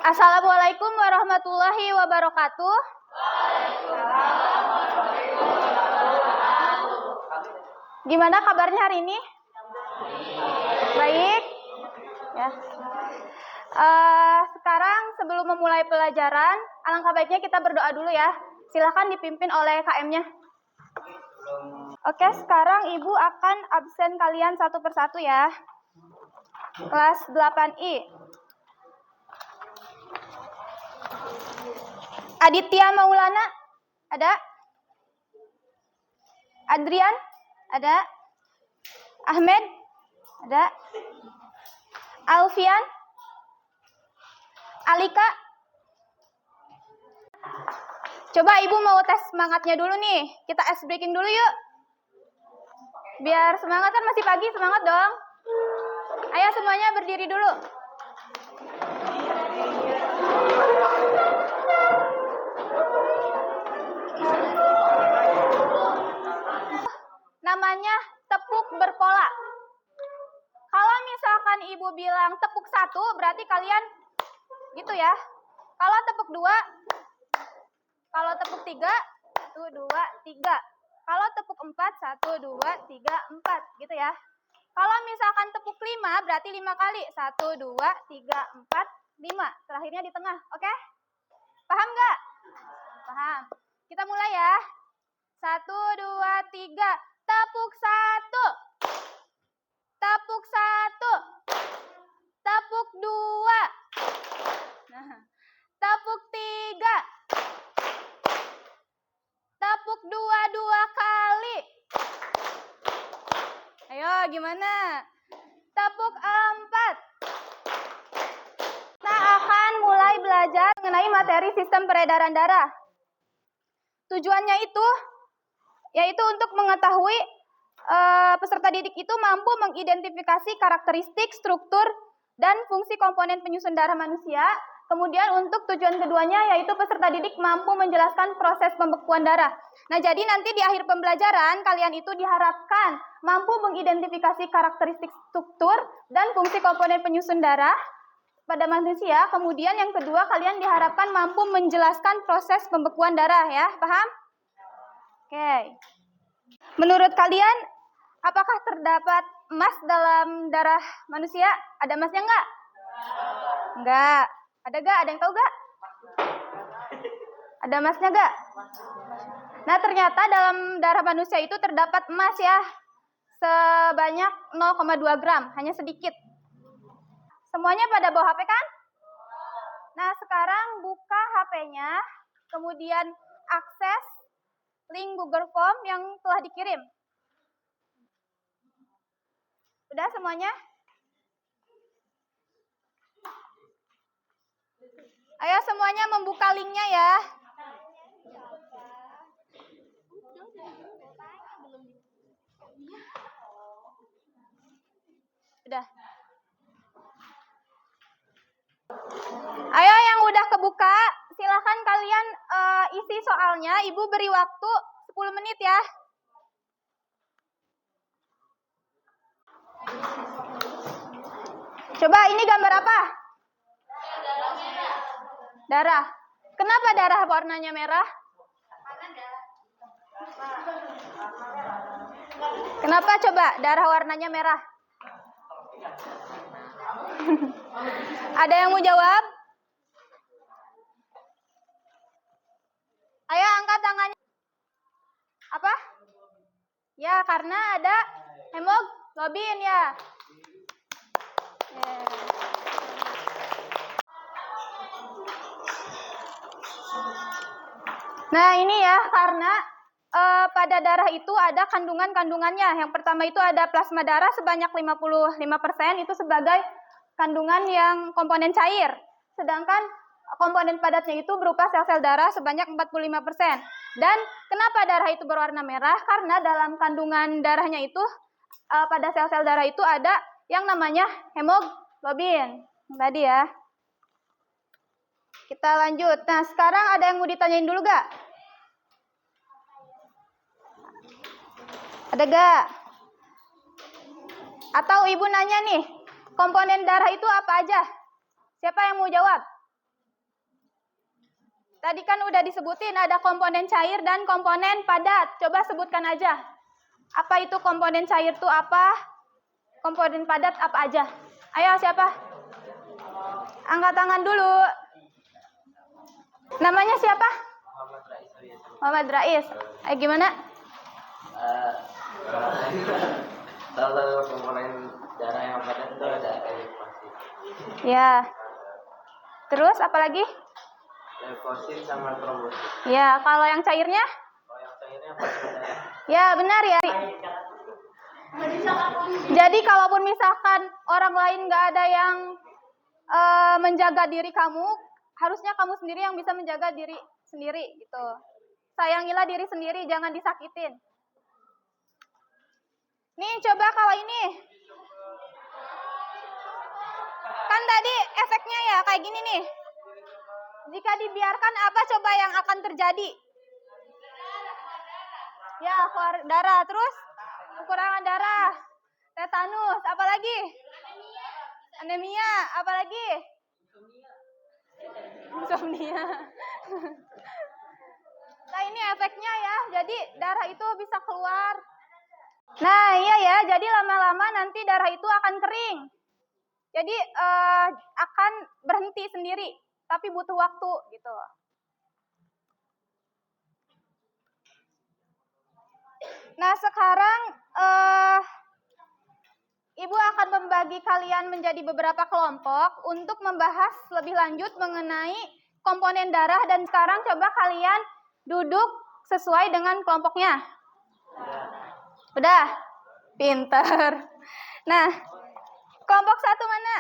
Assalamualaikum warahmatullahi wabarakatuh. Gimana kabarnya hari ini? Baik. Ya. Sekarang sebelum memulai pelajaran, alangkah baiknya kita berdoa dulu ya. Silakan dipimpin oleh KM-nya. Oke, sekarang Ibu akan absen kalian satu persatu ya. Kelas 8I. Aditya Maulana, ada? Adrian, ada? Ahmed, ada? Alfian, Alika. Coba Ibu mau tes semangatnya dulu nih. Kita ice breaking dulu yuk. Biar semangat, kan masih pagi, semangat dong. Ayo semuanya berdiri dulu. Namanya tepuk berpola. Kalau misalkan Ibu bilang tepuk 1, berarti kalian gitu ya. Kalau tepuk 2, kalau tepuk 3, 1, 2, 3. Kalau tepuk 4, 1, 2, 3, 4. Gitu ya. Kalau misalkan tepuk 5, berarti 5 kali. 1, 2, 3, 4, 5. Terakhirnya di tengah. Oke? Paham nggak? Paham. Kita mulai ya. 1, 2, 3. Tepuk 1. Tepuk 1. Tepuk 2. Nah. Tepuk 3. Tepuk 2 kali. Ayo, gimana? Tepuk 4. Kita akan mulai belajar mengenai materi sistem peredaran darah. Tujuannya itu yaitu untuk mengetahui peserta didik itu mampu mengidentifikasi karakteristik, struktur, dan fungsi komponen penyusun darah manusia. Kemudian untuk tujuan keduanya yaitu peserta didik mampu menjelaskan proses pembekuan darah. Nah, jadi nanti di akhir pembelajaran kalian itu diharapkan mampu mengidentifikasi karakteristik, struktur, dan fungsi komponen penyusun darah pada manusia. Kemudian yang kedua, kalian diharapkan mampu menjelaskan proses pembekuan darah ya. Paham? Oke. Menurut kalian, apakah terdapat emas dalam darah manusia? Ada emasnya enggak? Enggak. Ada enggak? Ada yang tahu enggak? Ada emasnya enggak? Nah, ternyata dalam darah manusia itu terdapat emas ya. Sebanyak 0,2 gram, hanya sedikit. Semuanya pada bawa HP kan? Nah, sekarang buka HP-nya, kemudian akses link Google Form yang telah dikirim. Udah semuanya? Ayo semuanya membuka linknya ya. Udah. Ayo yang udah kebuka, silakan kalian isi soalnya. Ibu beri waktu 10 menit ya. Coba ini gambar apa? Darah. Kenapa darah warnanya merah? Kenapa coba darah warnanya merah? Ada yang mau jawab? Ayo angkat tangannya. Apa? Ya, karena ada hemoglobin ya. Nah, ini ya, karena pada darah itu ada kandungan-kandungannya. Yang pertama itu ada plasma darah sebanyak 55%, itu sebagai kandungan yang komponen cair. Sedangkan komponen padatnya itu berupa sel-sel darah sebanyak 45%. Dan kenapa darah itu berwarna merah? Karena dalam kandungan darahnya itu, pada sel-sel darah itu ada yang namanya hemoglobin. Tadi ya. Kita lanjut. Nah, sekarang ada yang mau ditanyain dulu gak? Ada gak? Atau ibu nanya nih, komponen darah itu apa aja? Siapa yang mau jawab? Tadi kan udah disebutin ada komponen cair dan komponen padat. Coba sebutkan aja. Apa itu komponen cair itu apa? Komponen padat apa aja? Ayo siapa? Angkat tangan dulu. Namanya siapa? Muhammad Rais. Ayo gimana? Salah satu komponen darah yang padat itu ada eritrosit. Ya. Terus apa lagi? Leukosit sama trombosit. Ya, kalau yang cairnya? Kalau yang cairnya plasma darah. Ya, benar ya. Jadi kalaupun misalkan orang lain nggak ada yang menjaga diri kamu, harusnya kamu sendiri yang bisa menjaga diri sendiri gitu. Sayangilah diri sendiri, jangan disakitin. Nih, coba kalau ini. Kan tadi efeknya ya kayak gini nih. Jika dibiarkan apa coba yang akan terjadi? Ya, keluar darah. Terus kekurangan darah, tetanus, apa lagi? Anemia, apa lagi? Insomnia. Nah, ini efeknya ya. Jadi darah itu bisa keluar. Nah, iya ya. Jadi lama-lama nanti darah itu akan kering. Jadi akan berhenti sendiri, tapi butuh waktu gitu. Nah, sekarang Ibu akan membagi kalian menjadi beberapa kelompok untuk membahas lebih lanjut mengenai komponen darah, dan sekarang coba kalian duduk sesuai dengan kelompoknya. Udah? Pinter. Nah, kelompok 1 mana?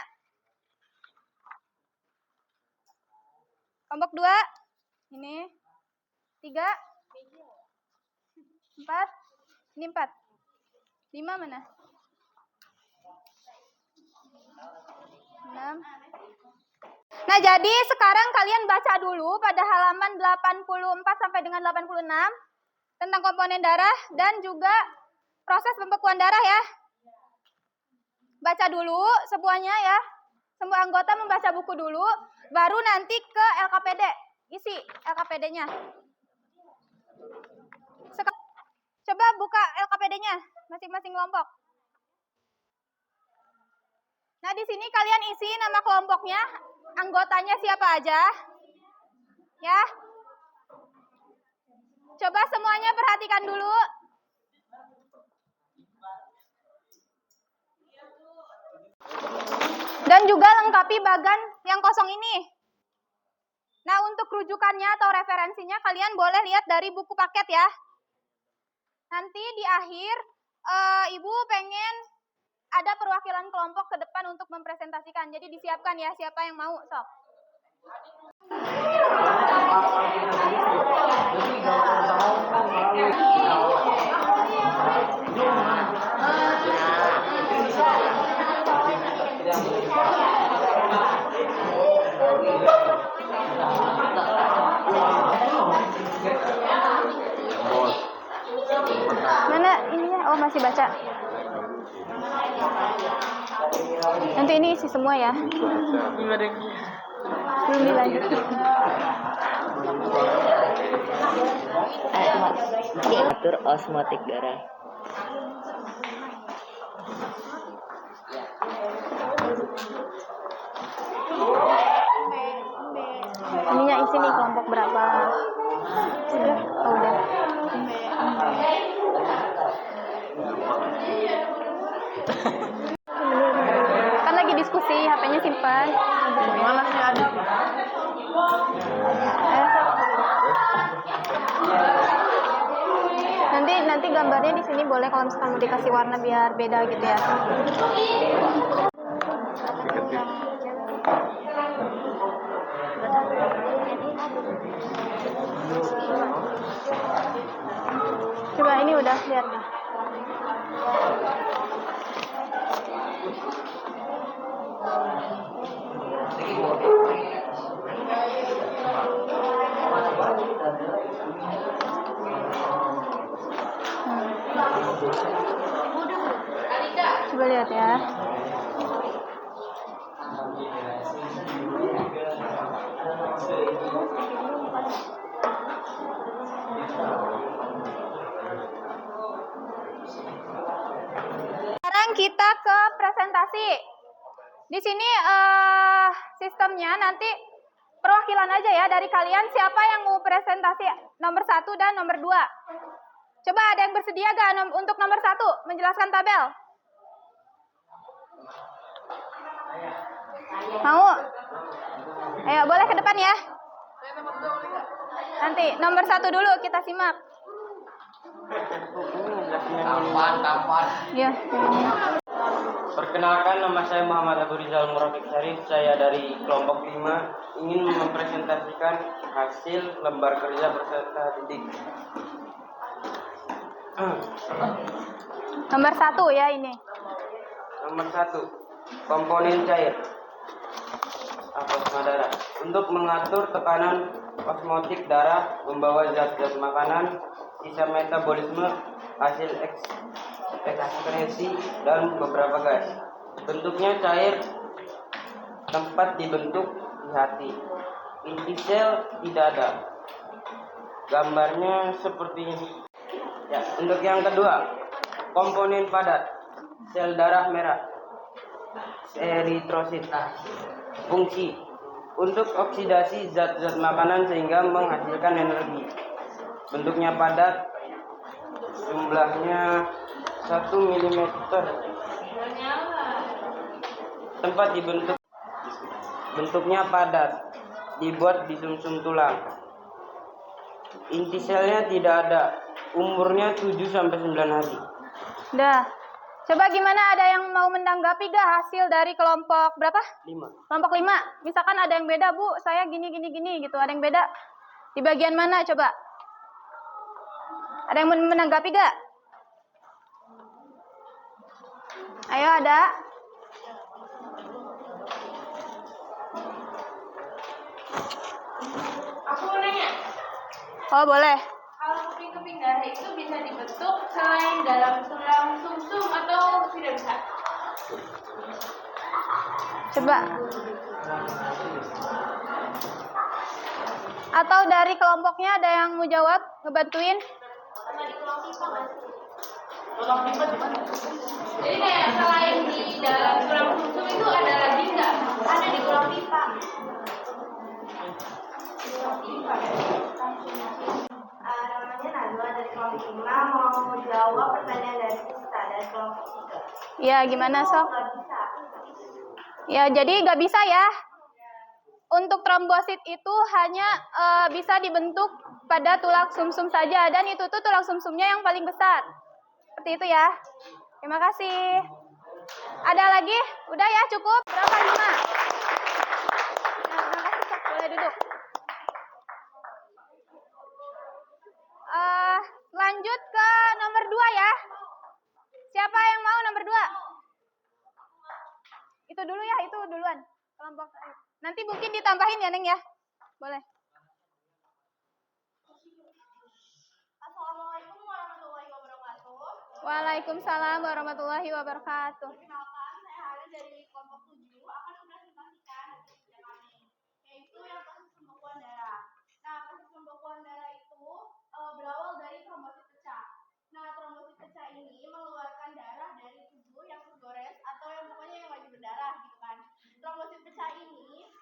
Kelompok 2? Ini. 3? 4? Ini 4. 5 mana? 6. Nah, jadi sekarang kalian baca dulu pada halaman 84 sampai dengan 86 tentang komponen darah dan juga proses pembekuan darah ya. Baca dulu semuanya ya. Semua anggota membaca buku dulu, baru nanti ke LKPD. Isi LKPD-nya. Coba buka LKPD-nya masing-masing kelompok. Nah, di sini kalian isi nama kelompoknya, anggotanya siapa aja. Ya. Coba semuanya perhatikan dulu. Dan juga lengkapi bagan yang kosong ini. Nah, untuk rujukannya atau referensinya kalian boleh lihat dari buku paket ya. Nanti di akhir Ibu pengen ada perwakilan kelompok ke depan untuk mempresentasikan. Jadi disiapkan ya siapa yang mau, sok. Mana ininya? Oh, masih baca. Nanti ini isi semua ya. Belum dilanjutin. Diatur osmotik darah. Ininya isi nih kelompok berapa? Udah, oh, udah. Kan lagi diskusi, HP-nya simpan. Mana sih ada? Nanti gambarnya di sini boleh kalau misalkan mau dikasih warna biar beda gitu ya. Coba ini udah lihat. Coba lihat ya. Sekarang kita ke presentasi. Di sini sistemnya nanti perwakilan aja ya dari kalian, siapa yang mau presentasi nomor 1 dan nomor 2. Coba ada yang bersedia gak untuk nomor 1 menjelaskan tabel? Mau? Ayo boleh ke depan ya. Nanti nomor 1 dulu kita simak. Tampan. Ya. Perkenalkan, nama saya Muhammad Abu Rizal Murafiq Syarif. Saya dari kelompok 5 ingin mempresentasikan hasil lembar kerja peserta didik. Nomor 1 ya ini. Nomor 1, komponen cair plasma darah. Untuk mengatur tekanan osmotik darah, membawa zat-zat makanan, sisa metabolisme, hasil ekskresi, dan beberapa gas. Bentuknya cair, tempat dibentuk di hati. Inti sel tidak ada. Gambarnya seperti ini. Ya, untuk yang kedua, komponen padat, sel darah merah, eritrosit. Fungsi untuk oksidasi zat-zat makanan sehingga menghasilkan energi. Bentuknya padat, jumlahnya 1 mm. Tempat dibentuk, bentuknya padat, dibuat di sumsum tulang. Inti selnya tidak ada, umurnya 7-9 hari. Udah. Coba gimana, ada yang mau menanggapi gak hasil dari kelompok berapa? 5. Kelompok 5. Misalkan ada yang beda, Bu, saya gini gitu. Ada yang beda di bagian mana coba? Ada yang mau menanggapi gak? Ayo, ada. Aku mau nanya, Oh, boleh. kalau keping-keping darah itu bisa dibentuk selain dalam tulang sumsum atau tidak bisa? Coba. Atau dari kelompoknya ada yang mau jawab, ngebantuin? Sama di tulang pipa nggak sih? Jadi kayak selain di dalam tulang sumsum itu ada lagi nggak? Ada di tulang pipa. Namanya Najwa dari kelompok 5 mau jawab pertanyaan dari Sista dari kelompok 3. Ya, gimana, Sok? Nggak bisa. Ya, jadi nggak bisa ya. Untuk trombosit itu hanya bisa dibentuk pada tulang sumsum saja, dan itu tuh tulang sumsumnya yang paling besar. Seperti itu ya. Terima kasih. Ada lagi? Udah ya, cukup? Berapa? 5? Nah, terima kasih, Sok. Boleh duduk. Lanjut ke nomor 2 ya. Siapa yang mau nomor 2? Itu dulu ya, itu duluan. Kelompok. Nanti mungkin ditambahin ya, Neng ya. Boleh. Assalamualaikum warahmatullahi wabarakatuh. Waalaikumsalam warahmatullahi wabarakatuh. Perkenalkan, saya Haris dari kelompok 7 akan mempresentasikan hasil kerja kami, yaitu yang proses pembekuan darah. Nah, proses pembekuan darah itu berawal dari trombosit pecah. Nah, trombosit pecah ini mengeluarkan darah dari tubuh yang tergores atau yang pokoknya yang lagi berdarah gitu kan. Trombosit pecah ini,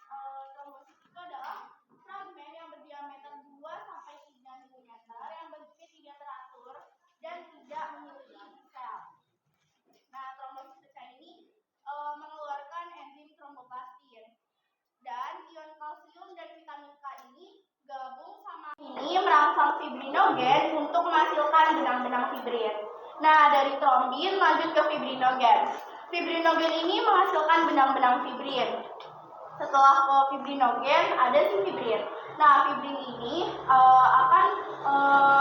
trombosit itu adalah fragmen yang berdiameter 2-3 mm yang bentuknya tidak teratur dan tidak memiliki sel. Nah, trombosit pecah ini mengeluarkan enzim tromboplastin. Dan ion kalsium dan vitamin K ini gabung sama ini merangsang fibrinogen untuk menghasilkan benang-benang fibrin. Nah, dari trombin lanjut ke fibrinogen. Fibrinogen ini menghasilkan benang-benang fibrin. Setelah ke fibrinogen ada si fibrin. Nah, fibrin ini akan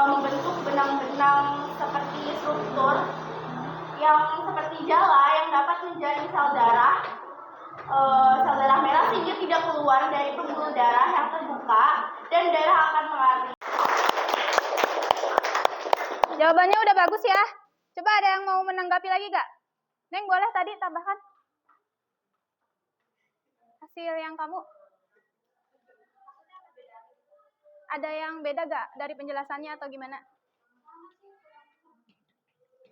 membentuk benang-benang seperti struktur yang seperti jala yang dapat menjalin sel darah merah sehingga tidak keluar dari pembuluh darah yang terbuka dan darah akan mengalir. Jawabannya udah bagus ya. Coba ada yang mau menanggapi lagi gak? Neng, boleh tadi tambahkan hasil yang kamu. Ada yang beda gak dari penjelasannya atau gimana?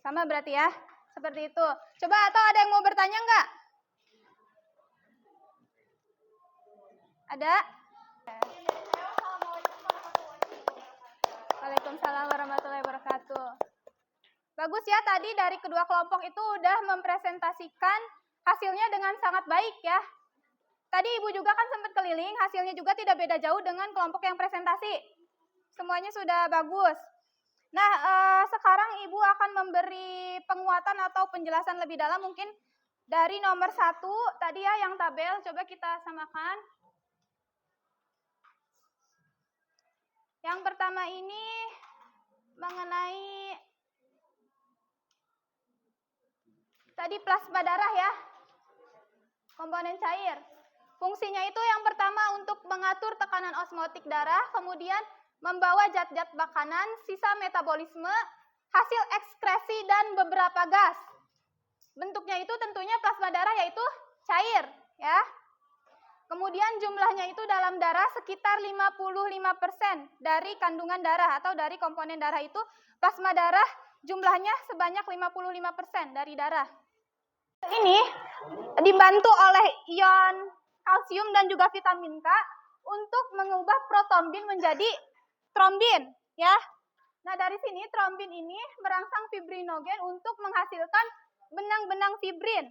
Sama berarti ya. seperti itu. Coba atau ada yang mau bertanya nggak? Ada? Waalaikumsalam warahmatullahi wabarakatuh. Bagus ya, tadi dari kedua kelompok itu udah mempresentasikan hasilnya dengan sangat baik ya. Tadi Ibu juga kan sempat keliling, hasilnya juga tidak beda jauh dengan kelompok yang presentasi. Semuanya sudah bagus. Nah, sekarang Ibu akan memberi penguatan atau penjelasan lebih dalam mungkin dari nomor 1 tadi ya yang tabel, coba kita samakan. Yang pertama ini mengenai tadi plasma darah ya, komponen cair. Fungsinya itu yang pertama untuk mengatur tekanan osmotik darah, kemudian membawa zat-zat makanan, sisa metabolisme, hasil ekskresi, dan beberapa gas. Bentuknya itu tentunya plasma darah yaitu cair ya. Kemudian jumlahnya itu dalam darah sekitar 55% dari kandungan darah atau dari komponen darah itu plasma darah jumlahnya sebanyak 55% dari darah. Ini dibantu oleh ion kalsium dan juga vitamin K untuk mengubah protombin menjadi trombin ya. Nah, dari sini trombin ini merangsang fibrinogen untuk menghasilkan benang-benang fibrin.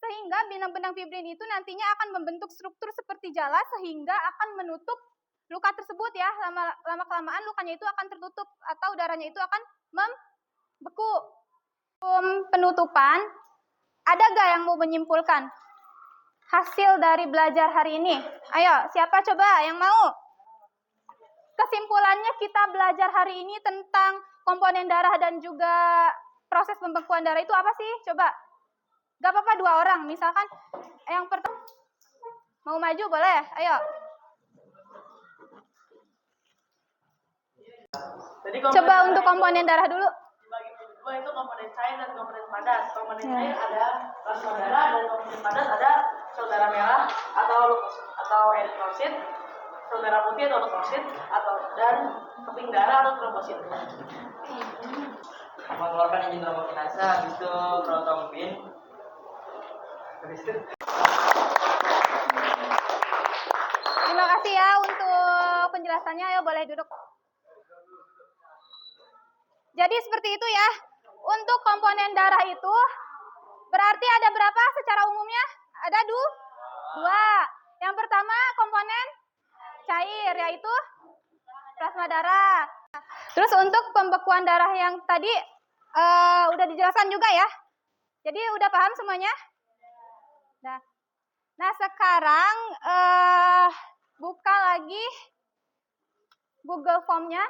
Sehingga benang-benang fibrin itu nantinya akan membentuk struktur seperti jala sehingga akan menutup luka tersebut ya. Lama-kelamaan lukanya itu akan tertutup atau darahnya itu akan membeku. Penutupan, ada gak yang mau menyimpulkan hasil dari belajar hari ini? Ayo, siapa coba yang mau? Kesimpulannya kita belajar hari ini tentang komponen darah dan juga proses pembekuan darah itu apa sih? Coba. Gak apa-apa 2 orang, misalkan yang pertama mau maju boleh, ayo. Coba untuk komponen darah dulu. Dibagi dua itu komponen cair dan komponen padat. Komponen cair ada plasma darah dan komponen padat ada sel darah merah atau eritrosit, sel darah putih atau leukosit dan keping darah atau trombosit. Mengeluarkan enzim tromboksinase, habis itu protombin. Terima kasih ya untuk penjelasannya. Ayo boleh duduk. Jadi seperti itu ya. Untuk komponen darah itu berarti ada berapa secara umumnya? Ada 2. Yang pertama komponen cair yaitu plasma darah. Terus untuk pembekuan darah yang tadi udah dijelaskan juga ya. Jadi udah paham semuanya? Nah sekarang buka lagi Google Form-nya.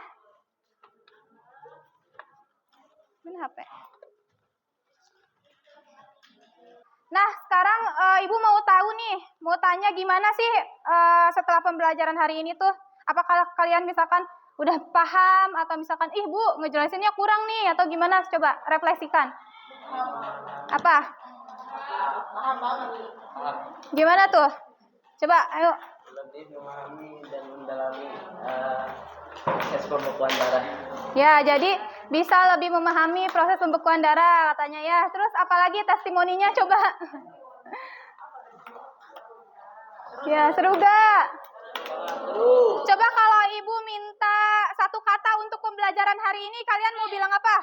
Mana HP? Nah sekarang Ibu mau tahu nih, mau tanya gimana sih setelah pembelajaran hari ini tuh? Apakah kalian misalkan udah paham atau misalkan, Bu ngejelasinnya kurang nih atau gimana? Coba refleksikan. Apa? Paham banget. Gimana tuh? Coba, ayo. Lebih memahami dan mendalami proses pembekuan darah. Ya, jadi bisa lebih memahami proses pembekuan darah katanya ya. Terus apalagi testimoninya coba. Ya, seru gak? Coba kalau Ibu minta 1 kata untuk pembelajaran hari ini, kalian mau bilang apa?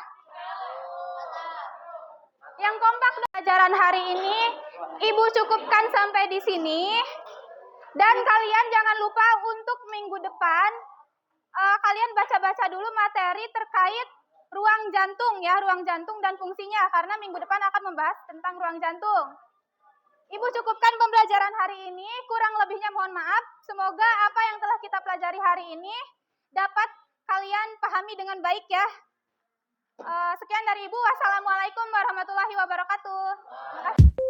Yang kompak pembelajaran hari ini, Ibu cukupkan sampai di sini. Dan kalian jangan lupa untuk minggu depan, kalian baca-baca dulu materi terkait ruang jantung ya, ruang jantung dan fungsinya. Karena minggu depan akan membahas tentang ruang jantung. Ibu cukupkan pembelajaran hari ini, kurang lebihnya mohon maaf. Semoga apa yang telah kita pelajari hari ini dapat kalian pahami dengan baik ya. Sekian dari Ibu. Wassalamualaikum warahmatullahi wabarakatuh. Terima kasih.